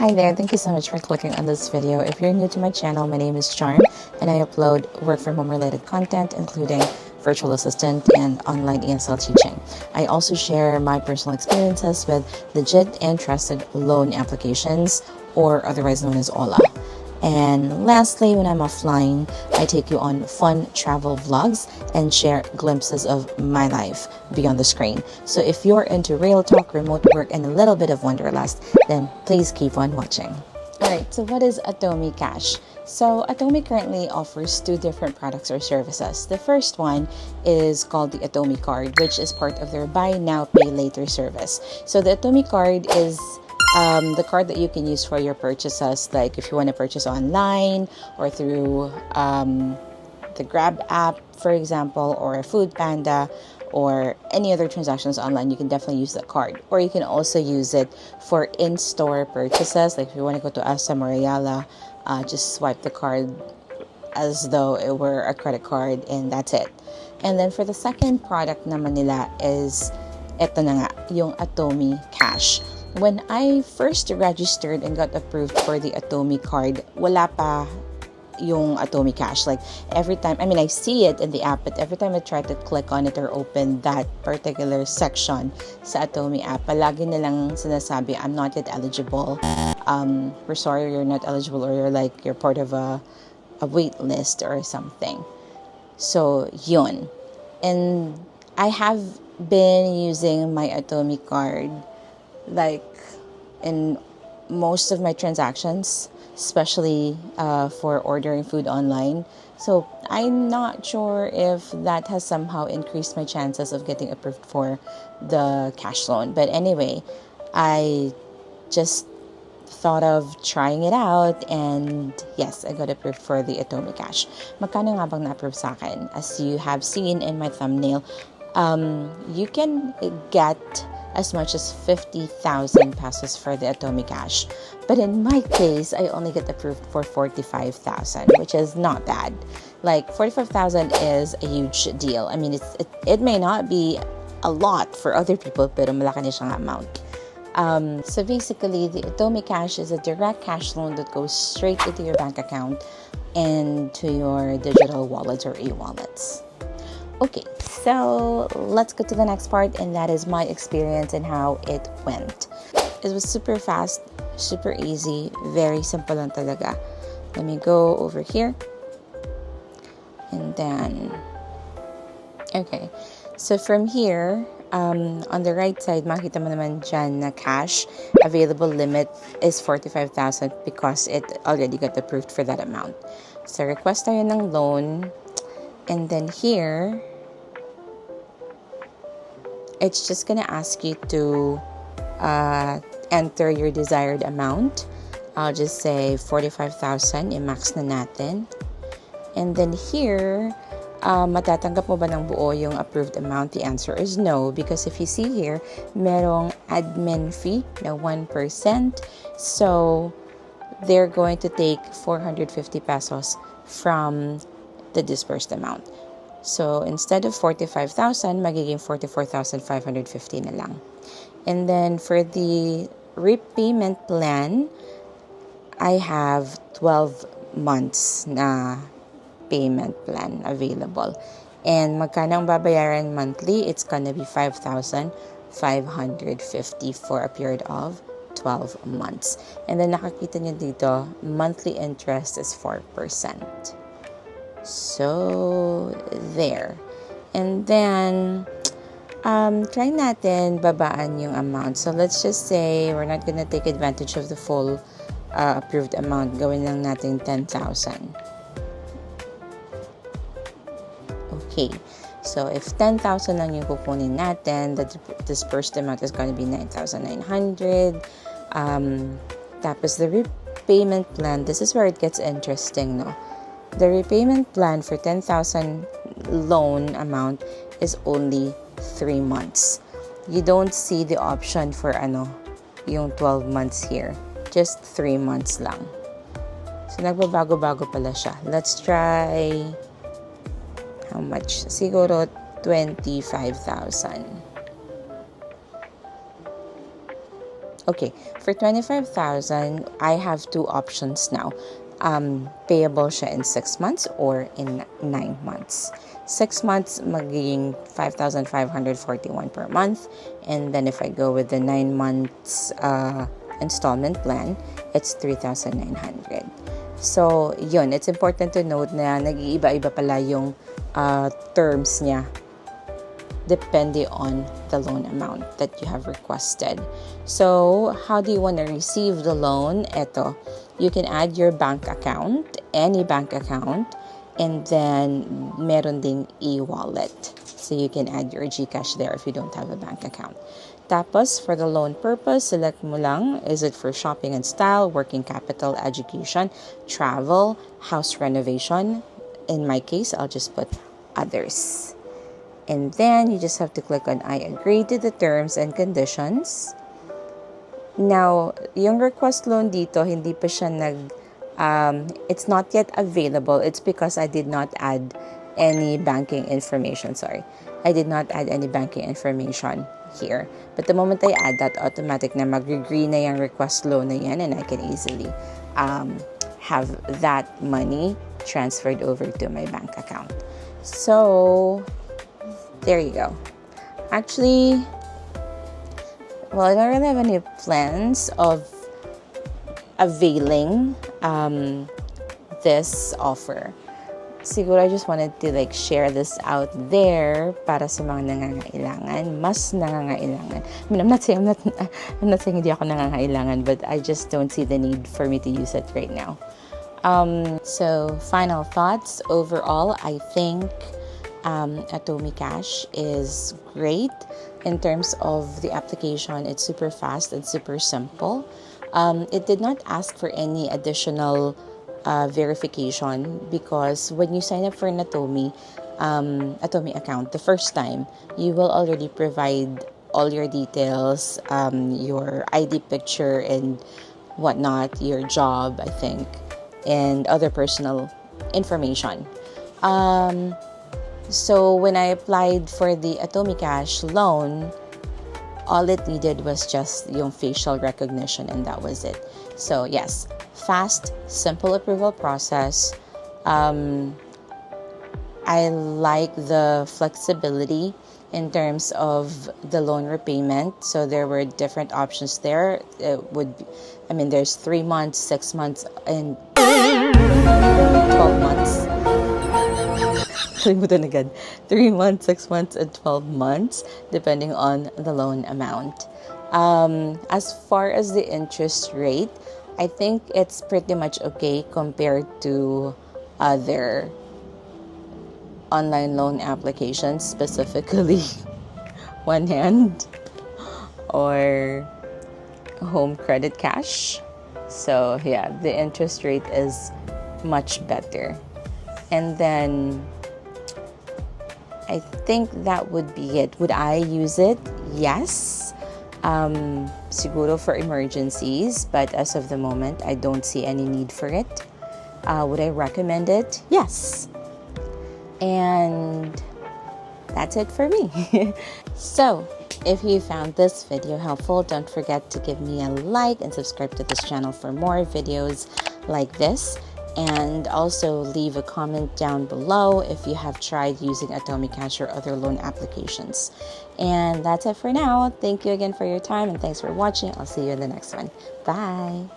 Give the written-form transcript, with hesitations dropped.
Hi there, thank you so much for clicking on this video. If you're new to my channel, my name is Charm and I upload work from home related content including virtual assistant and online ESL teaching. I also share my personal experiences with legit and trusted loan applications, or otherwise known as OLA. And lastly, when I'm offline, I take you on fun travel vlogs and share glimpses of my life beyond the screen. So if you're into real talk, remote work, and a little bit of wanderlust, then please keep on watching. Alright, so what is Atome Cash? So Atome currently offers two different products or services. The first one is called the Atome Card, which is part of their Buy Now, Pay Later service. So the Atome Card is the card that you can use for your purchases, like if you want to purchase online or through the Grab app, for example, or Food Panda, or any other transactions online, you can definitely use that card. Or you can also use it for in-store purchases, like if you want to go to Asam or Ayala, just swipe the card as though it were a credit card, and that's it. And then for the second product naman nila is eto na nga, yung Atome Cash. When I first registered and got approved for the Atome card, wala pa yung Atome Cash. Like every time, I see it in the app, but every time I try to click on it or open that particular section sa Atome app, palagi nilang sinasabi, I'm not yet eligible. We're sorry, you're not eligible, or you're part of a wait list or something. So, yun. And I have been using my Atome card like in most of my transactions, especially for ordering food online. So I'm not sure if that has somehow increased my chances of getting approved for the cash loan. But anyway, I just thought of trying it out, and yes, I got approved for the Atome Cash. Magkano nga bang na-approve sa akin? As you have seen in my thumbnail, you can get as much as 50,000 pesos for the Atome Cash. But in my case, I only get approved for 45,000, which is not bad. Like 45,000 is a huge deal. It may not be a lot for other people, pero malaki na siyang amount. So basically, the Atome Cash is a direct cash loan that goes straight into your bank account and to your digital wallets or e-wallets. Okay, so let's go to the next part, and that is my experience and how it went. It was super fast, super easy, very simple lang talaga. Let me go over here. And then, okay. So from here, on the right side, makita mo naman dyan na cash. Available limit is 45,000 because it already got approved for that amount. So request tayo ng loan. And then here, it's just gonna ask you to enter your desired amount. I'll just say 45,000, i-max na natin. And then here, matatanggap mo ba ng buo yung approved amount? The answer is no, because if you see here, merong admin fee na 1%. So they're going to take 450 pesos from the disbursed amount. So instead of 45,000, magiging 44,550 na lang. And then for the repayment plan, I have 12 months na payment plan available. And magkano ang babayaran monthly? It's gonna be 5,550 for a period of 12 months. And then nakakita nyo dito, monthly interest is 4%. So, there. And then, try natin babaan yung amount. So, let's just say we're not gonna take advantage of the full approved amount. Gawin lang natin 10,000. Okay. So, if 10,000 lang yung kukunin natin, the disbursed amount is gonna be 9,900. Tapos, the repayment plan, this is where it gets interesting, no? The repayment plan for 10,000 loan amount is only 3 months. You don't see the option for yung 12 months here. Just 3 months lang. So, nagbabago-bago pala siya. Let's try, how much? Siguro 25,000. Okay, for 25,000, I have two options now. Payable siya in 6 months or in 9 months. 6 months, magiging 5,541 per month. And then if I go with the 9 months installment plan, it's 3,900. So, yun, it's important to note na nag-iiba-iba pala yung terms niya depending on the loan amount that you have requested. So, how do you want to receive the loan? Eto, you can add your bank account, any bank account, and then meron ding e-wallet. So, you can add your GCash there if you don't have a bank account. Tapos, for the loan purpose, select mo lang, is it for shopping and style, working capital, education, travel, house renovation? In my case, I'll just put others. And then, you just have to click on I agree to the terms and conditions. Now, yung request loan dito, hindi pa siya it's not yet available. It's because I did not add any banking information. I did not add any banking information here. But the moment I add that, automatic na mag-agree na yung request loan na yan, and I can easily have that money transferred over to my bank account. So, there you go. Actually, well, I don't really have any plans of availing this offer. Siguro I just wanted to share this out there para sa mga nangangailangan, mas nangangailangan. I mean, I'm not saying hindi ako nangangailangan, but I just don't see the need for me to use it right now. So final thoughts. Overall, I think Atome Cash is great in terms of the application. It's super fast and super simple. It did not ask for any additional verification because when you sign up for an Atome account the first time, you will already provide all your details, your ID picture and whatnot, your job, I think, and other personal information. So when I applied for the Atome Cash loan, all it needed was just yung facial recognition and that was it. So yes, fast, simple approval process. I like the flexibility in terms of the loan repayment. So there were different options there. There's 3 months, 6 months, and 12 months. 3 months, 6 months, and 12 months, depending on the loan amount. As far as the interest rate, I think it's pretty much okay compared to other online loan applications, specifically One Hand or Home Credit Cash. So yeah, the interest rate is much better. And then I think that would be it. Would I use it? Yes. Siguro for emergencies, but as of the moment, I don't see any need for it. Would I recommend it? Yes. And that's it for me. So, if you found this video helpful, don't forget to give me a like and subscribe to this channel for more videos like this. And also leave a comment down below if you have tried using Atome Cash or other loan applications. And that's it for now. Thank you again for your time and thanks for watching. I'll see you in the next one. Bye.